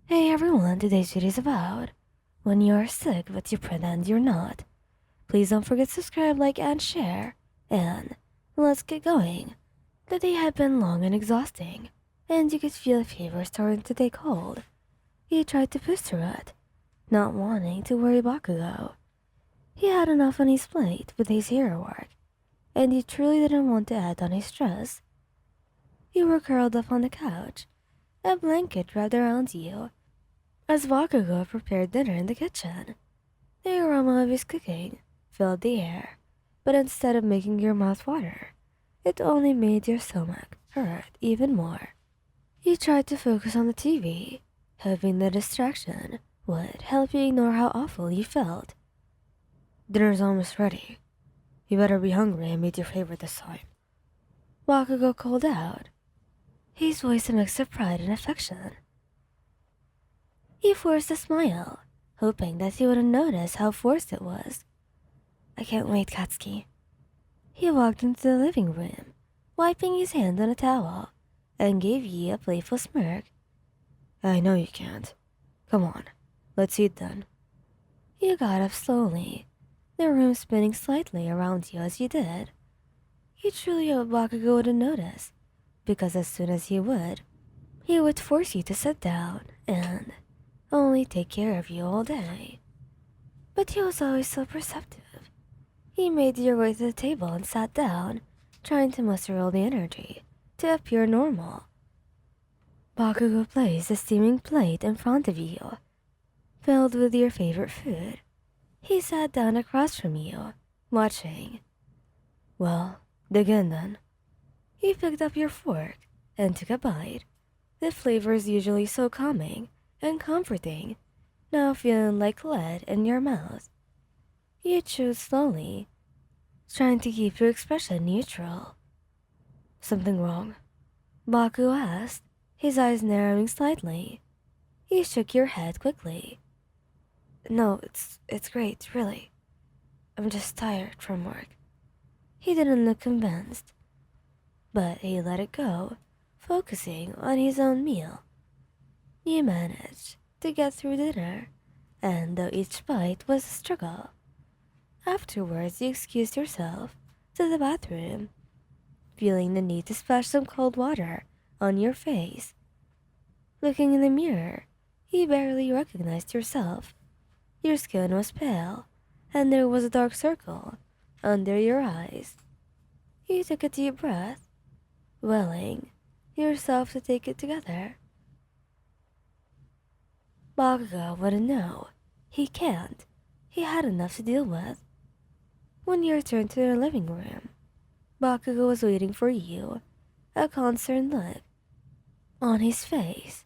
Hey everyone, today's video is about when you're sick but you pretend you're not. Please don't forget to subscribe, like, and share. And let's get going. The day had been long and exhausting, and you could feel a fever starting to take hold. He tried to push through it, not wanting to worry Bakugo. He had enough on his plate with his hero work, and he truly didn't want to add on his stress. You were curled up on the couch, a blanket wrapped around you, as Bakugou prepared dinner in the kitchen. The aroma of his cooking filled the air, but instead of making your mouth water, it only made your stomach hurt even more. You tried to focus on the TV, hoping the distraction would help you ignore how awful you felt. Dinner's almost ready. You better be hungry and made your favorite this time. Bakugou called out, his voice a mix of pride and affection. He forced a smile, hoping that he wouldn't notice how forced it was. I can't wait, Katsuki. He walked into the living room, wiping his hand on a towel, and gave Yi a playful smirk. I know you can't. Come on, let's eat then. You got up slowly, the room spinning slightly around you as you did. You truly hoped Bakugo wouldn't notice, because as soon as he would force you to sit down and only take care of you all day. But he was always so perceptive. He made your way to the table and sat down, trying to muster all the energy to appear normal. Bakugo placed a steaming plate in front of you, filled with your favorite food. He sat down across from you, watching. Well, dig in then. He picked up your fork and took a bite. The flavor is usually so calming and comforting, now feeling like lead in your mouth. You chewed slowly, trying to keep your expression neutral. Something wrong? Baku asked, his eyes narrowing slightly. You shook your head quickly. No, it's great, really. I'm just tired from work. He didn't look convinced, but he let it go, focusing on his own meal. You managed to get through dinner, and though each bite was a struggle, afterwards you excused yourself to the bathroom, feeling the need to splash some cold water on your face. Looking in the mirror, you barely recognized yourself. Your skin was pale, and there was a dark circle under your eyes. You took a deep breath, willing yourself to take it together. Bakugo wouldn't know. He can't. He had enough to deal with. When you returned to the living room, Bakugo was waiting for you, a concerned look on his face.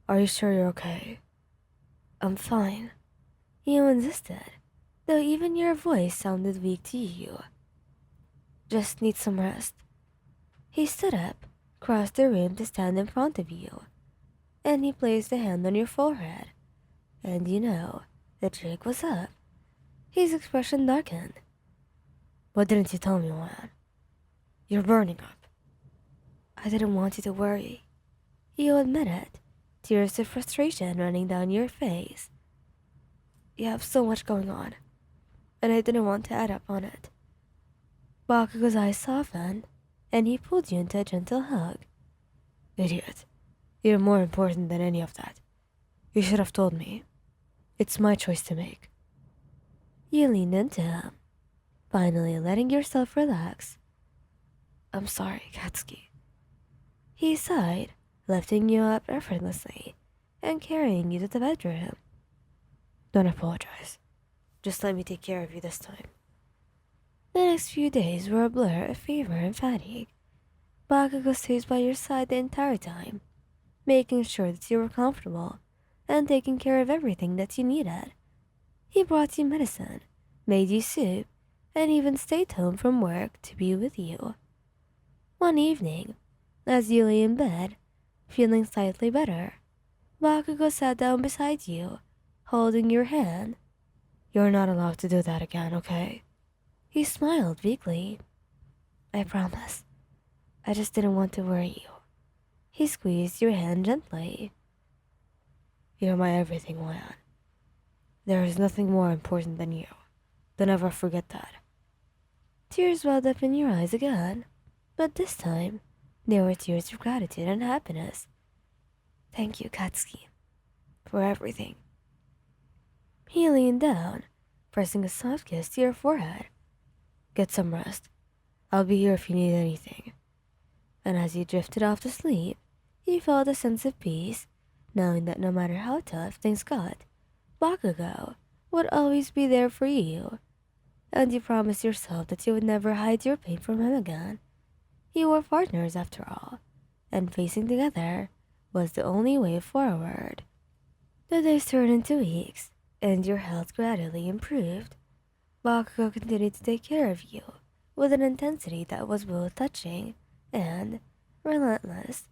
Are you sure you're okay? I'm fine. You insisted, though even your voice sounded weak to you. Just need some rest. He stood up, crossed the room to stand in front of you, and he placed a hand on your forehead. And you know, the trick was up. His expression darkened. What didn't you tell me, man? You're burning up. I didn't want you to worry. You admitted, tears of frustration running down your face. You have so much going on, and I didn't want to add up on it. Bakugo's eyes softened, and he pulled you into a gentle hug. Idiot. You're more important than any of that. You should have told me. It's my choice to make. You leaned into him, finally letting yourself relax. I'm sorry, Katsuki. He sighed, lifting you up effortlessly and carrying you to the bedroom. Don't apologize. Just let me take care of you this time. The next few days were a blur of fever and fatigue. Bakugo stayed by your side the entire time, making sure that you were comfortable and taking care of everything that you needed. He brought you medicine, made you soup, and even stayed home from work to be with you. One evening, as you lay in bed, feeling slightly better, Bakugo sat down beside you, holding your hand. You're not allowed to do that again, okay? He smiled weakly. I promise. I just didn't want to worry you. He squeezed your hand gently. You're my everything, Lan. There is nothing more important than you. Don't ever forget that. Tears welled up in your eyes again, but this time, they were tears of gratitude and happiness. Thank you, Katsuki, for everything. He leaned down, pressing a soft kiss to your forehead. Get some rest. I'll be here if you need anything. And as you drifted off to sleep, you felt a sense of peace, knowing that no matter how tough things got, Bakugo would always be there for you. And you promised yourself that you would never hide your pain from him again. You were partners after all, and facing together was the only way forward. The days turned into weeks, and your health gradually improved. Bakugo continued to take care of you with an intensity that was both touching and relentless.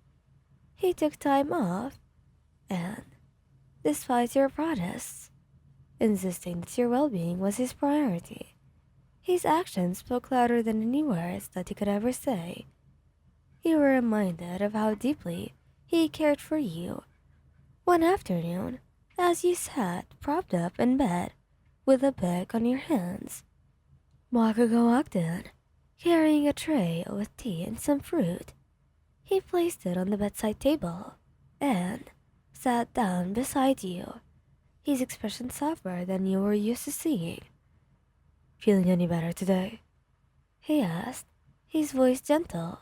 He took time off, and, despite your protests, insisting that your well-being was his priority, his actions spoke louder than any words that he could ever say. You were reminded of how deeply he cared for you. One afternoon, as you sat propped up in bed with a book on your hands, Bakugo walked in, carrying a tray with tea and some fruit. He placed it on the bedside table and sat down beside you, his expression softer than you were used to seeing. Feeling any better today? He asked, his voice gentle.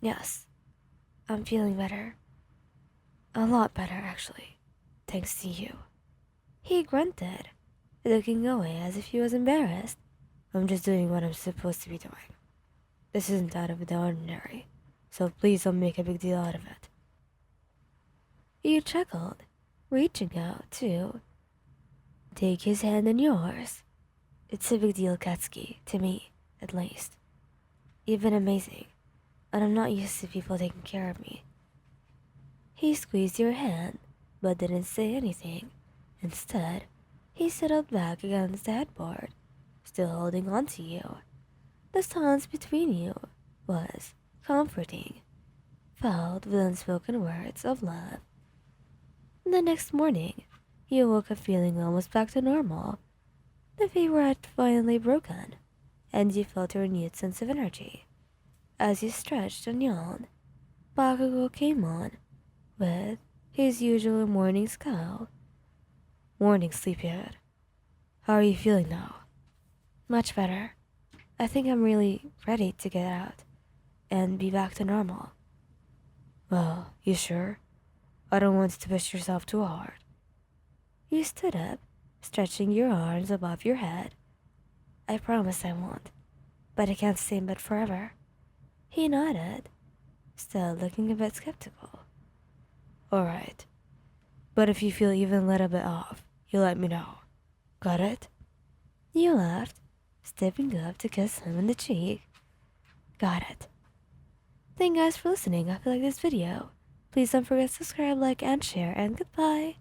Yes. I'm feeling better. A lot better, actually. Thanks to you. He grunted, looking away as if he was embarrassed. I'm just doing what I'm supposed to be doing. This isn't out of the ordinary, so please don't make a big deal out of it. You chuckled, reaching out to take his hand in yours. It's a big deal, Katsuki, to me, at least. You've been amazing, and I'm not used to people taking care of me. He squeezed your hand, but didn't say anything. Instead, he settled back against the headboard, still holding on to you. The silence between you was comforting, filled with unspoken words of love. The next morning, you woke up feeling almost back to normal. The fever had finally broken, and you felt a renewed sense of energy. As you stretched and yawned, Bakugo came on with his usual morning scowl. Morning, sleepyhead. How are you feeling now? Much better. I think I'm really ready to get out and be back to normal. Well, you sure? I don't want you to push yourself too hard. You stood up, stretching your arms above your head. I promise I won't, but I can't stay in bed forever. He nodded, still looking a bit skeptical. Alright, but if you feel even a little bit off, you let me know. Got it? You laughed, stepping up to kiss him on the cheek. Got it. Thank you guys for listening. If you like this video, please don't forget to subscribe, like, and share, and goodbye.